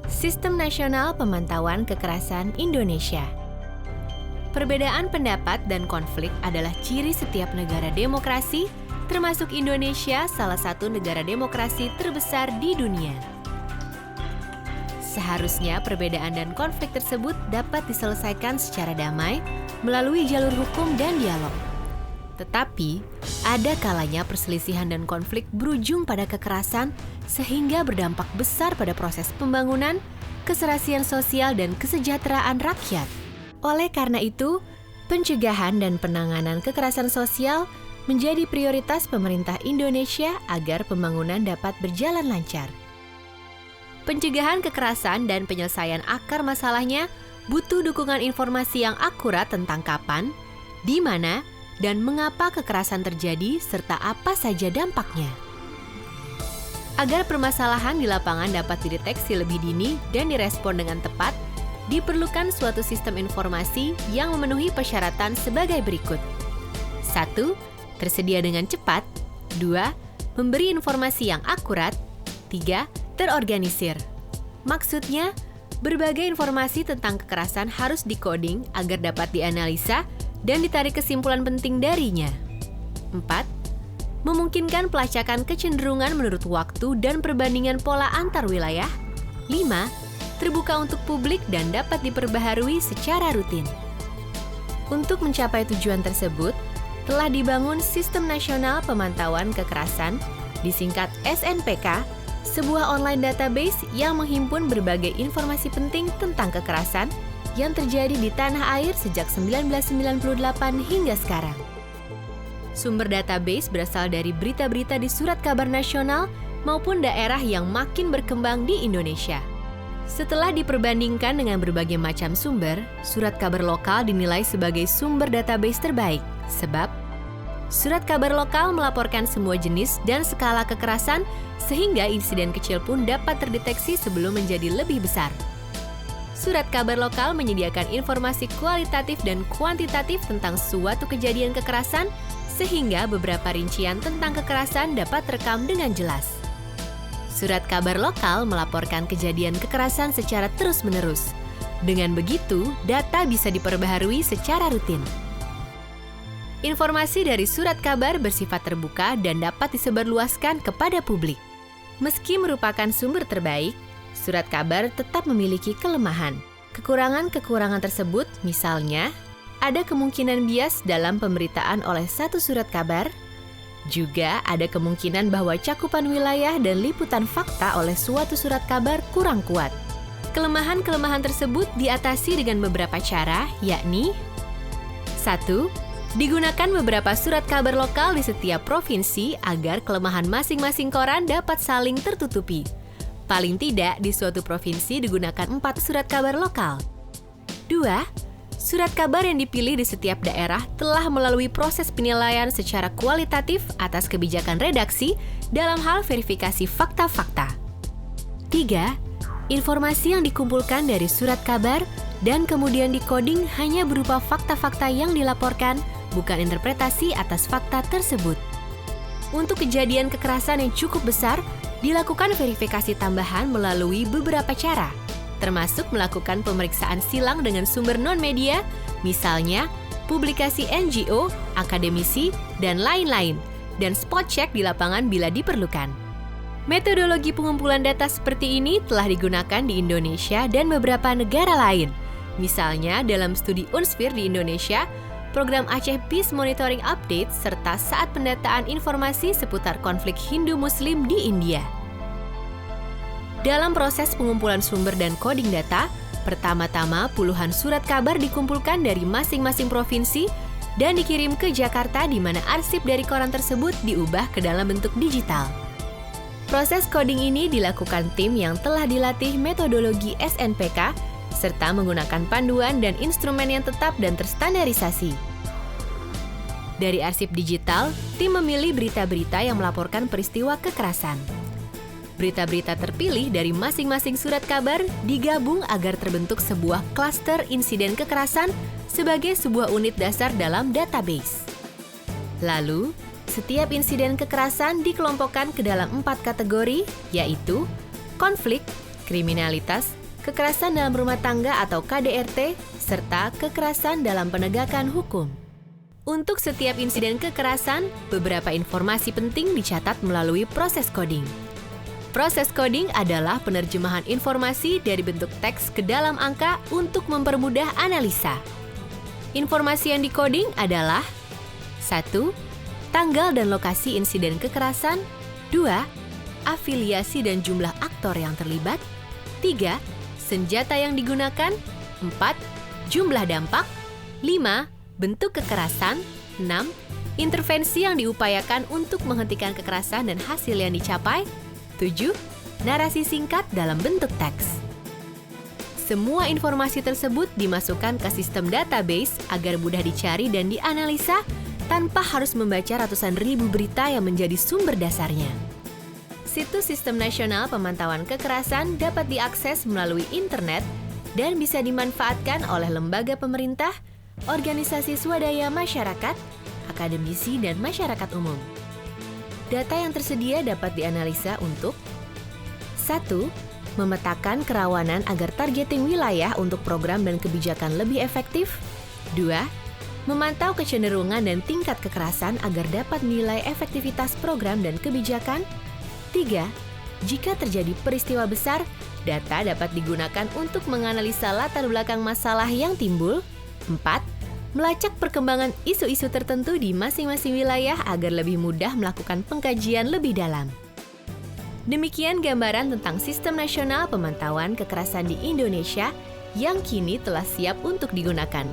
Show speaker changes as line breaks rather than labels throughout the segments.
Sistem Nasional Pemantauan Kekerasan Indonesia. Perbedaan pendapat dan konflik adalah ciri setiap negara demokrasi, termasuk Indonesia, salah satu negara demokrasi terbesar di dunia. Seharusnya perbedaan dan konflik tersebut dapat diselesaikan secara damai melalui jalur hukum dan dialog. Tetapi, ada kalanya perselisihan dan konflik berujung pada kekerasan sehingga berdampak besar pada proses pembangunan, keserasian sosial, dan kesejahteraan rakyat. Oleh karena itu, pencegahan dan penanganan kekerasan sosial menjadi prioritas pemerintah Indonesia agar pembangunan dapat berjalan lancar. Pencegahan kekerasan dan penyelesaian akar masalahnya butuh dukungan informasi yang akurat tentang kapan, di mana, dan mengapa kekerasan terjadi serta apa saja dampaknya. Agar permasalahan di lapangan dapat dideteksi lebih dini dan direspon dengan tepat, diperlukan suatu sistem informasi yang memenuhi persyaratan sebagai berikut. 1. Tersedia dengan cepat. 2. Memberi informasi yang akurat. 3. Terorganisir. Maksudnya, berbagai informasi tentang kekerasan harus dikoding agar dapat dianalisa dan ditarik kesimpulan penting darinya. 4. Memungkinkan pelacakan kecenderungan menurut waktu dan perbandingan pola antar wilayah. 5. Terbuka untuk publik dan dapat diperbaharui secara rutin. Untuk mencapai tujuan tersebut, telah dibangun Sistem Nasional Pemantauan Kekerasan, disingkat SNPK, sebuah online database yang menghimpun berbagai informasi penting tentang kekerasan yang terjadi di tanah air sejak 1998 hingga sekarang. Sumber database berasal dari berita-berita di surat kabar nasional maupun daerah yang makin berkembang di Indonesia. Setelah diperbandingkan dengan berbagai macam sumber, surat kabar lokal dinilai sebagai sumber database terbaik, sebab surat kabar lokal melaporkan semua jenis dan skala kekerasan sehingga insiden kecil pun dapat terdeteksi sebelum menjadi lebih besar. Surat kabar lokal menyediakan informasi kualitatif dan kuantitatif tentang suatu kejadian kekerasan sehingga beberapa rincian tentang kekerasan dapat terekam dengan jelas. Surat kabar lokal melaporkan kejadian kekerasan secara terus-menerus. Dengan begitu, data bisa diperbaharui secara rutin. Informasi dari surat kabar bersifat terbuka dan dapat disebarluaskan kepada publik. Meski merupakan sumber terbaik, surat kabar tetap memiliki kelemahan. Kekurangan-kekurangan tersebut misalnya, ada kemungkinan bias dalam pemberitaan oleh satu surat kabar, juga ada kemungkinan bahwa cakupan wilayah dan liputan fakta oleh suatu surat kabar kurang kuat. Kelemahan-kelemahan tersebut diatasi dengan beberapa cara, yakni 1. Digunakan beberapa surat kabar lokal di setiap provinsi agar kelemahan masing-masing koran dapat saling tertutupi. Paling tidak di suatu provinsi digunakan 4 surat kabar lokal. 2. Surat kabar yang dipilih di setiap daerah telah melalui proses penilaian secara kualitatif atas kebijakan redaksi dalam hal verifikasi fakta-fakta. 3. Informasi yang dikumpulkan dari surat kabar dan kemudian dikoding hanya berupa fakta-fakta yang dilaporkan, bukan interpretasi atas fakta tersebut. Untuk kejadian kekerasan yang cukup besar, dilakukan verifikasi tambahan melalui beberapa cara, termasuk melakukan pemeriksaan silang dengan sumber non-media, misalnya publikasi NGO, akademisi, dan lain-lain, dan spot check di lapangan bila diperlukan. Metodologi pengumpulan data seperti ini telah digunakan di Indonesia dan beberapa negara lain. Misalnya dalam studi Unspir di Indonesia, program Aceh Peace Monitoring Update, serta saat pendataan informasi seputar konflik Hindu-Muslim di India. Dalam proses pengumpulan sumber dan coding data, pertama-tama puluhan surat kabar dikumpulkan dari masing-masing provinsi dan dikirim ke Jakarta di mana arsip dari koran tersebut diubah ke dalam bentuk digital. Proses coding ini dilakukan tim yang telah dilatih metodologi SNPK serta menggunakan panduan dan instrumen yang tetap dan terstandarisasi. Dari arsip digital, tim memilih berita-berita yang melaporkan peristiwa kekerasan. Berita-berita terpilih dari masing-masing surat kabar digabung agar terbentuk sebuah klaster insiden kekerasan sebagai sebuah unit dasar dalam database. Lalu, setiap insiden kekerasan dikelompokkan ke dalam 4 kategori, yaitu konflik, kriminalitas, kekerasan dalam rumah tangga atau KDRT, serta kekerasan dalam penegakan hukum. Untuk setiap insiden kekerasan, beberapa informasi penting dicatat melalui proses coding. Proses coding adalah penerjemahan informasi dari bentuk teks ke dalam angka untuk mempermudah analisa. Informasi yang dikoding adalah 1. Tanggal dan lokasi insiden kekerasan. 2. Afiliasi dan jumlah aktor yang terlibat. 3. Senjata yang digunakan. 4. Jumlah dampak. 5. Bentuk kekerasan. 6. Intervensi yang diupayakan untuk menghentikan kekerasan dan hasil yang dicapai. 7. Narasi singkat dalam bentuk teks. Semua informasi tersebut dimasukkan ke sistem database agar mudah dicari dan dianalisa tanpa harus membaca ratusan ribu berita yang menjadi sumber dasarnya. Situs Sistem Nasional Pemantauan Kekerasan dapat diakses melalui internet dan bisa dimanfaatkan oleh lembaga pemerintah, organisasi swadaya masyarakat, akademisi, dan masyarakat umum. Data yang tersedia dapat dianalisa untuk 1. Memetakan kerawanan agar targeting wilayah untuk program dan kebijakan lebih efektif. 2. Memantau kecenderungan dan tingkat kekerasan agar dapat menilai efektivitas program dan kebijakan. 3. Jika terjadi peristiwa besar, data dapat digunakan untuk menganalisa latar belakang masalah yang timbul. 4. Melacak perkembangan isu-isu tertentu di masing-masing wilayah agar lebih mudah melakukan pengkajian lebih dalam. Demikian gambaran tentang Sistem Nasional Pemantauan Kekerasan di Indonesia yang kini telah siap untuk digunakan.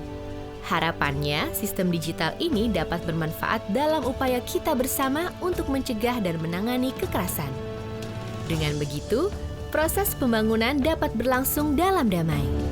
Harapannya, sistem digital ini dapat bermanfaat dalam upaya kita bersama untuk mencegah dan menangani kekerasan. Dengan begitu, proses pembangunan dapat berlangsung dalam damai.